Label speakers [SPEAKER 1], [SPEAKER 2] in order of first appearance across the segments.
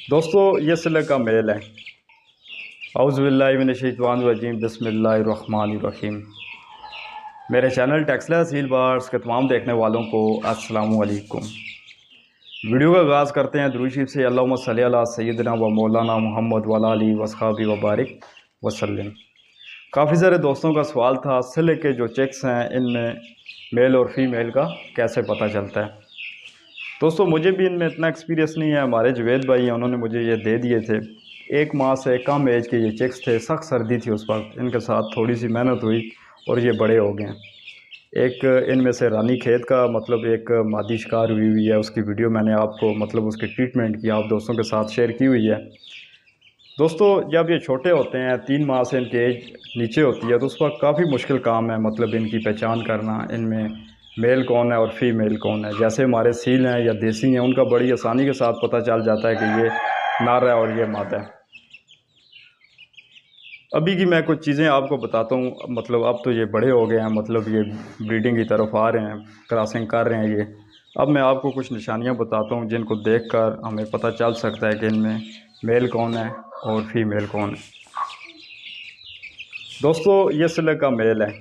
[SPEAKER 1] दोस्तों ये सिले का मेल है। औज़ुबिल्लाहि मिनश्शैतानिर्रजीम, बिस्मिल्लाहिर्रहमानिर्रहीम। मेरे चैनल टेक्सला सील बार्स के तमाम देखने वालों को अस्सलामु अलैकुम। वीडियो का आगाज़ करते हैं दुरूद शरीफ से। अल्लाहुम्मा सल्ली अला सय्यिदिना व मौलाना मुहम्मद व अला आलिहि व अस्हाबिहि व बारिक वसल्लम। काफ़ी सारे दोस्तों का सवाल था, सिले के जो चेक्स हैं इनमें मेल और फीमेल का कैसे पता चलता है। दोस्तों मुझे भी इनमें इतना एक्सपीरियंस नहीं है। हमारे जवेद भाई हैं, उन्होंने मुझे ये दे दिए थे। 1 माह से कम एज के ये चिक्स थे। सख्त सर्दी थी उस वक्त, इनके साथ थोड़ी सी मेहनत हुई और ये बड़े हो गए हैं। एक इनमें से रानी खेत का मतलब एक मादी शिकार हुई हुई है, उसकी वीडियो मैंने आपको मतलब उसके ट्रीटमेंट की आप दोस्तों के साथ शेयर की हुई है। दोस्तों जब ये छोटे होते हैं, 3 माह से इनकी एज नीचे होती है, तो उस वक्त काफ़ी मुश्किल काम है मतलब इनकी पहचान करना, इनमें मेल कौन है और फीमेल कौन है। जैसे हमारे सील हैं या देसी हैं, उनका बड़ी आसानी के साथ पता चल जाता है कि ये नर है और ये मादा है। अभी की मैं कुछ चीज़ें आपको बताता हूँ। मतलब अब तो ये बड़े हो गए हैं, मतलब ये ब्रीडिंग की तरफ आ रहे हैं, क्रॉसिंग कर रहे हैं ये। अब मैं आपको कुछ निशानियाँ बताता हूँ जिनको देखकर हमें पता चल सकता है कि इनमें मेल कौन है और फीमेल कौन है। दोस्तों ये सिले का मेल है।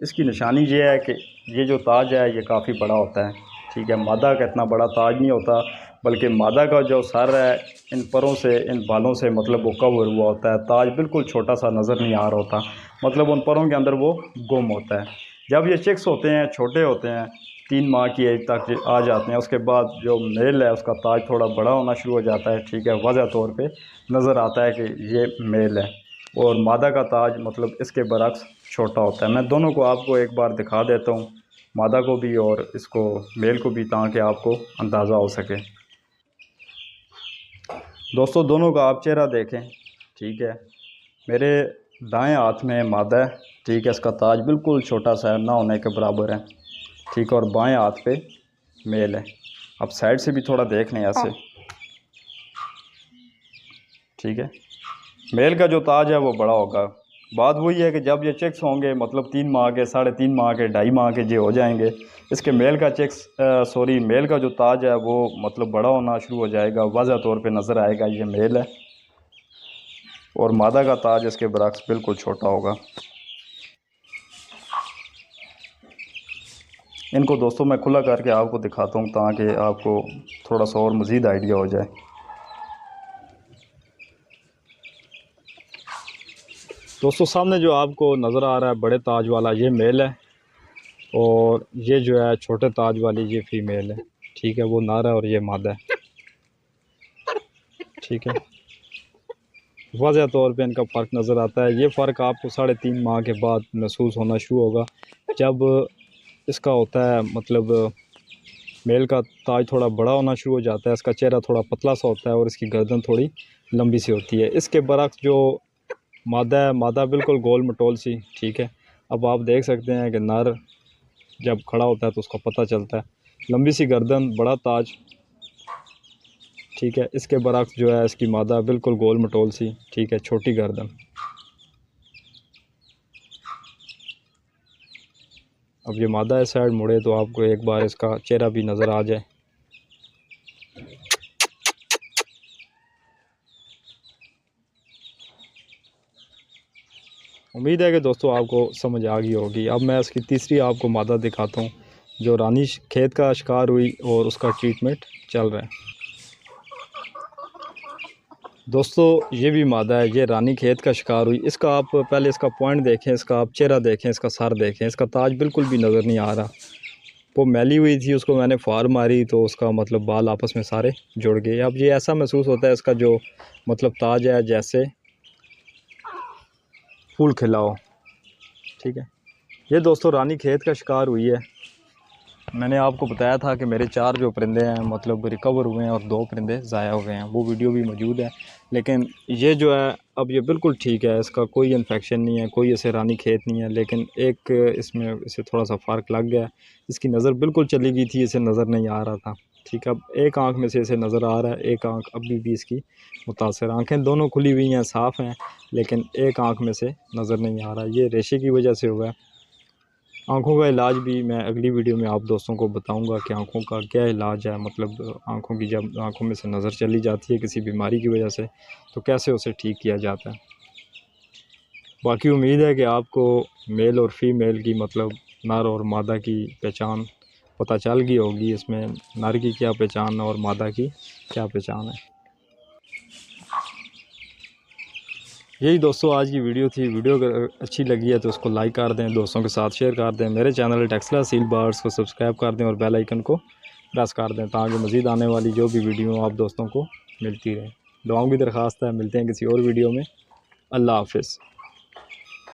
[SPEAKER 1] इसकी निशानी ये है कि ये जो ताज है ये काफ़ी बड़ा होता है, ठीक है। मादा का इतना बड़ा ताज नहीं होता, बल्कि मादा का जो सर है इन परों से, इन बालों से मतलब वो कवर हुआ होता है। ताज बिल्कुल छोटा सा नज़र नहीं आ रहा होता, मतलब उन परों के अंदर वो गुम होता है। जब ये चिक्स होते हैं, छोटे होते हैं, 3 माह की एज तक आ जाते हैं, उसके बाद जो मेल है उसका ताज थोड़ा बड़ा होना शुरू हो जाता है, ठीक है। वाज़ह तौर पे नज़र आता है कि ये मेल है। और मादा का ताज मतलब इसके बरक्स छोटा होता है। मैं दोनों को आपको एक बार दिखा देता हूँ, मादा को भी और इसको मेल को भी, ताकि आपको अंदाज़ा हो सके। दोस्तों दोनों का आप चेहरा देखें, ठीक है। मेरे दाएं हाथ में मादा है, ठीक है। इसका ताज बिल्कुल छोटा सा है, ना होने के बराबर है, ठीक है। और बाएं हाथ पे मेल है। अब साइड से भी थोड़ा देख लें ऐसे, ठीक है। मेल का जो ताज है वो बड़ा होगा। बात वही है कि जब ये चेक्स होंगे मतलब 3 माह के, 3.5 माह के, 2.5 माह के ये हो जाएंगे, इसके मेल का मेल का जो ताज है वो मतलब बड़ा होना शुरू हो जाएगा, वाज़ह तौर पे नज़र आएगा ये मेल है। और मादा का ताज इसके बरक्स बिल्कुल छोटा होगा। इनको दोस्तों मैं खुला करके आपको दिखाता हूँ ताकि आपको थोड़ा सा और मज़ीद आइडिया हो जाए। दोस्तों सामने जो आपको नज़र आ रहा है बड़े ताज वाला, ये मेल है। और ये जो है छोटे ताज वाली, ये फीमेल है, ठीक है। वो नर है और ये मादा है, ठीक है। वाज़ह तौर पे इनका फ़र्क नज़र आता है। ये फ़र्क आपको 3.5 माह के बाद महसूस होना शुरू होगा, जब इसका होता है मतलब मेल का ताज थोड़ा बड़ा होना शुरू हो जाता है, इसका चेहरा थोड़ा पतला सा होता है और इसकी गर्दन थोड़ी लंबी सी होती है। इसके बरक्स जो मादा है, मादा बिल्कुल गोल मटोल सी, ठीक है। अब आप देख सकते हैं कि नर जब खड़ा होता है तो उसका पता चलता है, लंबी सी गर्दन, बड़ा ताज, ठीक है। इसके बरक्स जो है इसकी मादा बिल्कुल गोल मटोल सी, ठीक है, छोटी गर्दन। अब ये मादा इस साइड मुड़े तो आपको एक बार इसका चेहरा भी नज़र आ जाए। उम्मीद है कि दोस्तों आपको समझ आ गई होगी। अब मैं इसकी तीसरी आपको मादा दिखाता हूँ, जो रानी खेत का शिकार हुई और उसका ट्रीटमेंट चल रहा है। दोस्तों ये भी मादा है, ये रानी खेत का शिकार हुई। इसका आप पहले इसका पॉइंट देखें, इसका आप चेहरा देखें, इसका सर देखें, इसका ताज बिल्कुल भी नज़र नहीं आ रहा। वो मैली हुई थी, उसको मैंने फार मारी तो उसका मतलब बाल आपस में सारे जुड़ गए। अब ये ऐसा महसूस होता है इसका जो मतलब ताज है जैसे फूल खिला हो, ठीक है। ये दोस्तों रानी खेत का शिकार हुई है। मैंने आपको बताया था कि मेरे 4 जो परिंदे हैं मतलब रिकवर हुए हैं और 2 परिंदे ज़ाया हो गए हैं, वो वीडियो भी मौजूद है। लेकिन ये जो है अब ये बिल्कुल ठीक है, इसका कोई इन्फेक्शन नहीं है, कोई इसे रानी खेत नहीं है। लेकिन एक इसमें इसे थोड़ा सा फ़र्क लग गया, इसकी नज़र बिल्कुल चली गई थी, इसे नज़र नहीं आ रहा था, ठीक है। अब एक आँख में से इसे नज़र आ रहा है, एक आँख अभी भी इसकी मुतासर। आँखें दोनों खुली हुई हैं, साफ़ हैं, लेकिन एक आँख में से नज़र नहीं आ रहा। ये रेशे की वजह से हुआ है। आँखों का इलाज भी मैं अगली वीडियो में आप दोस्तों को बताऊंगा कि आँखों का क्या इलाज है, मतलब आँखों की जब आँखों में से नज़र चली जाती है किसी बीमारी की वजह से तो कैसे उसे ठीक किया जाता है। बाकी उम्मीद है कि आपको मेल और फीमेल की मतलब नर और मादा की पहचान पता चल गई होगी, इसमें नर की क्या पहचान और मादा की क्या पहचान है। यही दोस्तों आज की वीडियो थी। वीडियो अगर अच्छी लगी है तो उसको लाइक कर दें, दोस्तों के साथ शेयर कर दें। मेरे चैनल टेक्सला सील बर्ड्स को सब्सक्राइब कर दें और बेल आइकन को प्रेस कर दें ताकि मज़ीद आने वाली जो भी वीडियो आप दोस्तों को मिलती रहे। दुआओं की दरख्वास्त है। मिलते हैं किसी और वीडियो में। अल्लाह हाफ़िज़।